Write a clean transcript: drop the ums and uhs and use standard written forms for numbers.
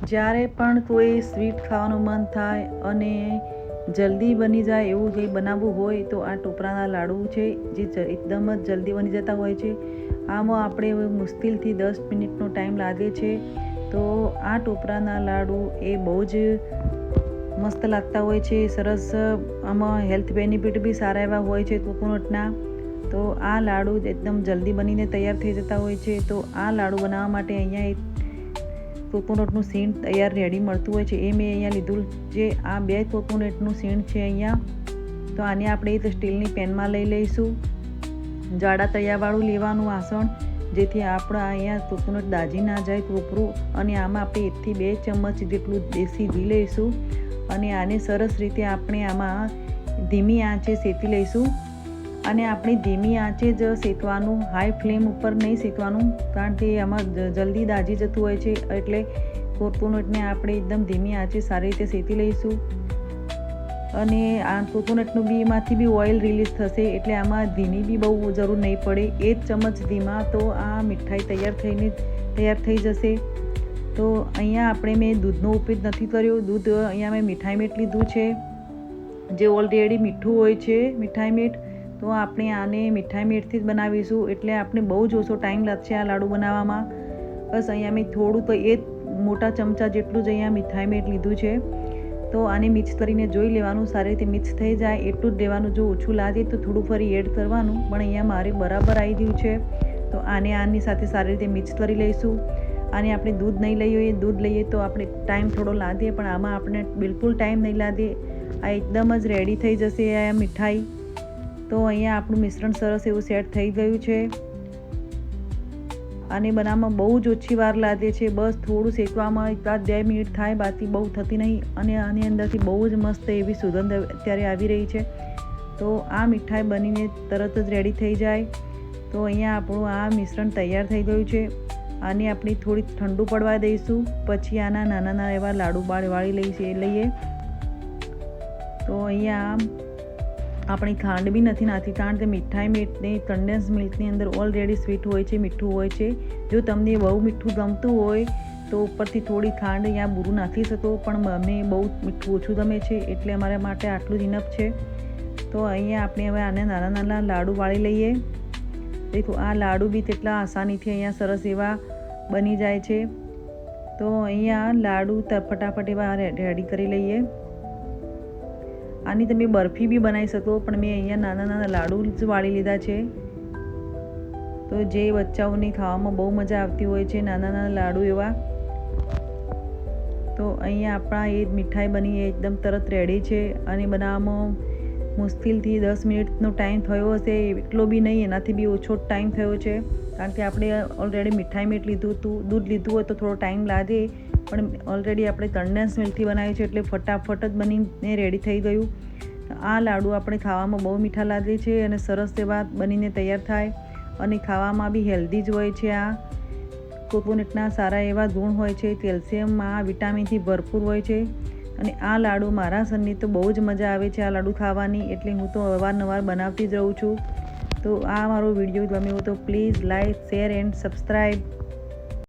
જ્યારે પણ કોઈ સ્વીટ ખાવાનું મન થાય અને જલ્દી બની જાય એવું કંઈ બનાવવું હોય તો આ ટોપરાના લાડુ છે જે એકદમ જ જલ્દી બની જતા હોય છે. આમાં આપણે મુશ્કેલથી 10 મિનિટનો ટાઈમ લાગે છે. તો આ ટોપરાના લાડુ એ બહુ જ મસ્ત લાગતા હોય છે, સરસ. આમાં હેલ્થ બેનિફિટ બી સારા એવા હોય છે કોકોનટના. તો આ લાડુ એકદમ જલ્દી બનીને તૈયાર થઈ જતા હોય છે. તો આ લાડુ બનાવવા માટે અહીંયા એક કોકોનટનું સીણ તૈયાર રેડી મળતું હોય છે, એ મેં અહીંયા લીધું જે આ 2 કોકોનટનું સીણ છે અહીંયા. તો આને આપણે એક સ્ટીલની પેનમાં લઈ લઈશું. જાડા તળિયાવાળું લેવાનું વાસણ, જેથી આપણે અહીંયા કોકોનટ દાજી ના જાય ટોપરું. અને આમાં આપણે 1 થી 2 ચમચ જેટલું દેશી ઘી લઈશું અને આને સરસ રીતે આપણે આમાં ધીમી આંચે શેકી લઈશું. અને આપણે ધીમી આંચે જ શેકવાનું, હાઈ ફ્લેમ ઉપર નહીં શેકવાનું, કારણ કે આમાં જલ્દી દાજી જતું હોય છે. એટલે કોકોનટને આપણે એકદમ ધીમી આંચે સારી રીતે શેકી લઈશું. અને આ કોકોનટનું બી એમાંથી બી ઓઇલ રિલીઝ થશે, એટલે આમાં ધીમી બી બહુ જરૂર નહીં પડે. 1 ચમચ ધીમાં તો આ મીઠાઈ તૈયાર થઈ જશે. તો અહીંયા આપણે મેં દૂધનો ઉપયોગ નથી કર્યો. દૂધ અહીંયા મેં મીઠાઈ મીઠ લીધું છે, જે ઓલરેડી મીઠું હોય છે મીઠાઈ મીઠ. તો આપણે આને મીઠાઈ મીઠથી જ બનાવીશું, એટલે આપણે બહુ જ ઓછો ટાઈમ લાગશે આ લાડુ બનાવવામાં. બસ અહીંયા મેં થોડું તો 1 મોટા ચમચા જેટલું જ અહીંયા મીઠાઈ મીઠ લીધું છે. તો આને મિક્સ કરીને જોઈ લેવાનું, સારી રીતે મિક્સ થઈ જાય એટલું જ લેવાનું. જો ઓછું લાગે તો થોડું ફરી એડ કરવાનું, પણ અહીંયા મારે બરાબર આવી ગયું છે. તો આની સાથે સારી રીતે મિક્સ કરી લઈશું. આને આપણે દૂધ નહીં લઈએ, દૂધ લઈએ તો આપણે ટાઈમ થોડો લાગે, પણ આમાં આપણે બિલકુલ ટાઈમ નહીં લાગે. આ એકદમ જ રેડી થઈ જશે આ મીઠાઈ. તો અહીંયા આપણું મિશ્રણ સરસ એવું સેટ થઈ ગયું છે. આને બનાવવામાં બહુ જ ઓછી વાર લાગે છે. બસ થોડું શેકવામાં 1-2 મિનિટ થાય, બાકી બહુ થતી નહીં. અને આની અંદરથી બહુ જ મસ્ત એવી સુગંધ અત્યારે આવી રહી છે. તો આ મીઠાઈ બનીને તરત જ રેડી થઈ જાય. તો અહીંયા આપણું આ મિશ્રણ તૈયાર થઈ ગયું છે. આને આપણે થોડી ઠંડુ પડવા દઈશું, પછી આના નાના એવા લાડુ વાળી લઈએ. તો અહીંયા આપણી ખાંડ બી નથી નાખી, કારણ કે મીઠાઈ મીઠને કન્ડેન્સ મિલ્કની અંદર ઓલરેડી સ્વીટ હોય છે, મીઠું હોય છે. જો તમને બહુ મીઠું ગમતું હોય તો ઉપરથી થોડી ખાંડ અહીંયા બૂરું નાખી શકો, પણ અમને બહુ મીઠું ઓછું ગમે છે, એટલે અમારા માટે આટલું જ ઇનફ છે. તો અહીંયા આપણે હવે આને નાના લાડુ વાળી લઈએ. દેખો આ લાડુ બી તેટલા આસાનીથી અહીંયા સરસ એવા બની જાય છે. તો અહીંયા લાડુ ફટાફટ એવા રેડી કરી લઈએ. આની તમે બરફી બી બનાવી શકો, પણ મેં અહીંયા નાના લાડુ જ વાળી લીધા છે. તો જે બચ્ચાઓને ખાવામાં બહુ મજા આવતી હોય છે, નાના લાડુ એવા. તો અહીંયા આપણા એ મીઠાઈ બની એકદમ તરત રેડી છે. અને બનાવવામાં મુશ્કેલથી 10 મિનિટનો ટાઈમ થયો હશે, એટલો બી નહીં, એનાથી બી ઓછો ટાઈમ થયો છે, કારણ કે આપણે ઓલરેડી મીઠાઈ મીઠ લીધું હતું. દૂધ લીધું હોય તો થોડો ટાઈમ લાગે, પણ ઓલરેડી આપણે કન્ડેન્સ મિલ્કથી બનાવી છે, એટલે ફટાફટ જ બનીને રેડી થઈ ગયું. આ લાડુ આપણે ખાવામાં બહુ મીઠા લાગે છે અને સરસ એવા બનીને તૈયાર થાય. અને ખાવામાં બી હેલ્ધી જ હોય છે. આ કોકોનટના સારા એવા ગુણ હોય છે, કેલ્શિયમમાં વિટામિનથી ભરપૂર હોય છે. અને આ લાડુ મારા સનને તો બહુ જ મજા આવે છે આ લાડુ ખાવાની, એટલે હું તો અવારનવાર બનાવતી જ રહું છું. તો આ મારો વિડીયો ગમ્યો તો please like, share and subscribe.